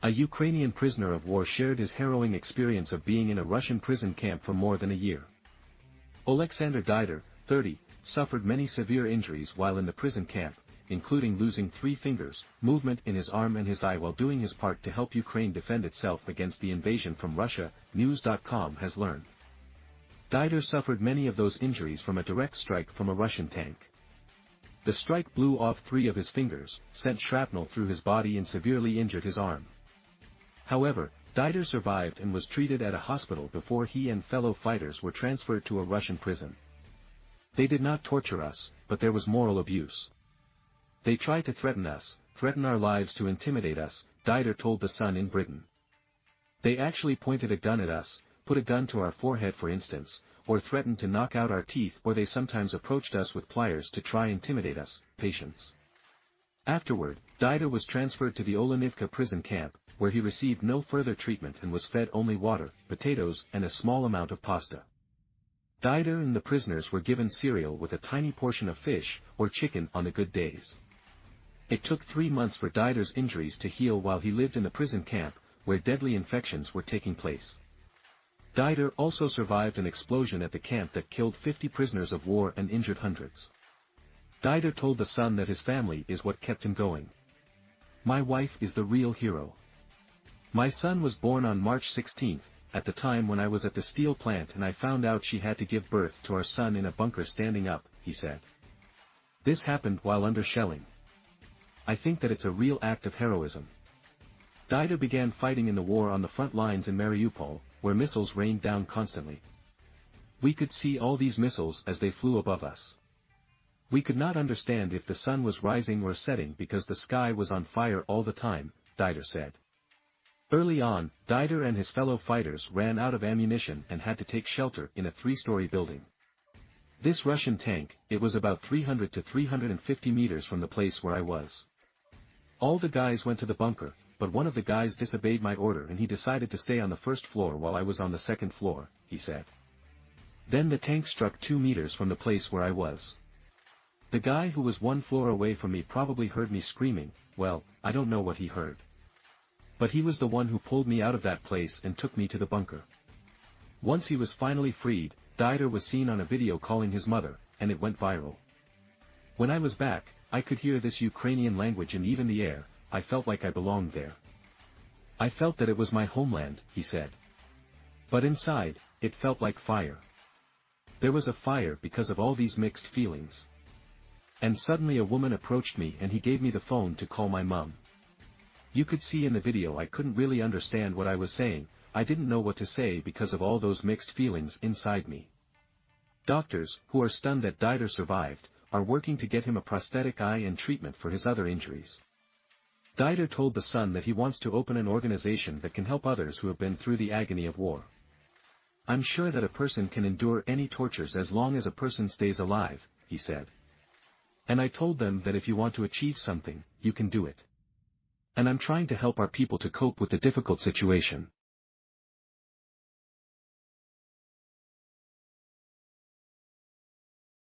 A Ukrainian prisoner of war shared his harrowing experience of being in a Russian prison camp for more than a year. Oleksandr Didur, 30, suffered many severe injuries while in the prison camp, including losing 3 fingers, movement in his arm and his eye while doing his part to help Ukraine defend itself against the invasion from Russia, News.com has learned. Didur suffered many of those injuries from a direct strike from a Russian tank. The strike blew off 3 of his fingers, sent shrapnel through his body and severely injured his arm. However, Didur survived and was treated at a hospital before he and fellow fighters were transferred to a Russian prison. They did not torture us, but there was moral abuse. They tried to threaten us, threaten our lives to intimidate us, Didur told The Sun in Britain. They actually pointed a gun at us, put a gun to our forehead for instance, or threatened to knock out our teeth, or they sometimes approached us with pliers to try intimidate us, patients. Afterward, Didur was transferred to the Oleksandr prison camp, where he received no further treatment and was fed only water, potatoes and a small amount of pasta. Didur and the prisoners were given cereal with a tiny portion of fish, or chicken on the good days. It took 3 months for Didur's injuries to heal while he lived in the prison camp, where deadly infections were taking place. Didur also survived an explosion at the camp that killed 50 prisoners of war and injured hundreds. Didur told The Sun that his family is what kept him going. My wife is the real hero. My son was born on March 16, at the time when I was at the steel plant and I found out she had to give birth to our son in a bunker standing up, he said. This happened while under shelling. I think that it's a real act of heroism. Didur began fighting in the war on the front lines in Mariupol, where missiles rained down constantly. We could see all these missiles as they flew above us. We could not understand if the sun was rising or setting because the sky was on fire all the time, Didur said. Early on, Didur and his fellow fighters ran out of ammunition and had to take shelter in a 3-story building. This Russian tank, it was about 300 to 350 meters from the place where I was. All the guys went to the bunker, but one of the guys disobeyed my order and he decided to stay on the first floor while I was on the second floor, he said. Then the tank struck 2 meters from the place where I was. The guy who was 1 floor away from me probably heard me screaming, well, I don't know what he heard. But he was the one who pulled me out of that place and took me to the bunker. Once he was finally freed, Didur was seen on a video calling his mother, and it went viral. When I was back, I could hear this Ukrainian language and even the air, I felt like I belonged there. I felt that it was my homeland, he said. But inside, it felt like fire. There was a fire because of all these mixed feelings. And suddenly a woman approached me and he gave me the phone to call my mom. You could see in the video I couldn't really understand what I was saying, I didn't know what to say because of all those mixed feelings inside me. Doctors, who are stunned that Didur survived, are working to get him a prosthetic eye and treatment for his other injuries. Didur told The Sun that he wants to open an organization that can help others who have been through the agony of war. I'm sure that a person can endure any tortures as long as a person stays alive, he said. And I told them that if you want to achieve something, you can do it. And I'm trying to help our people to cope with the difficult situation.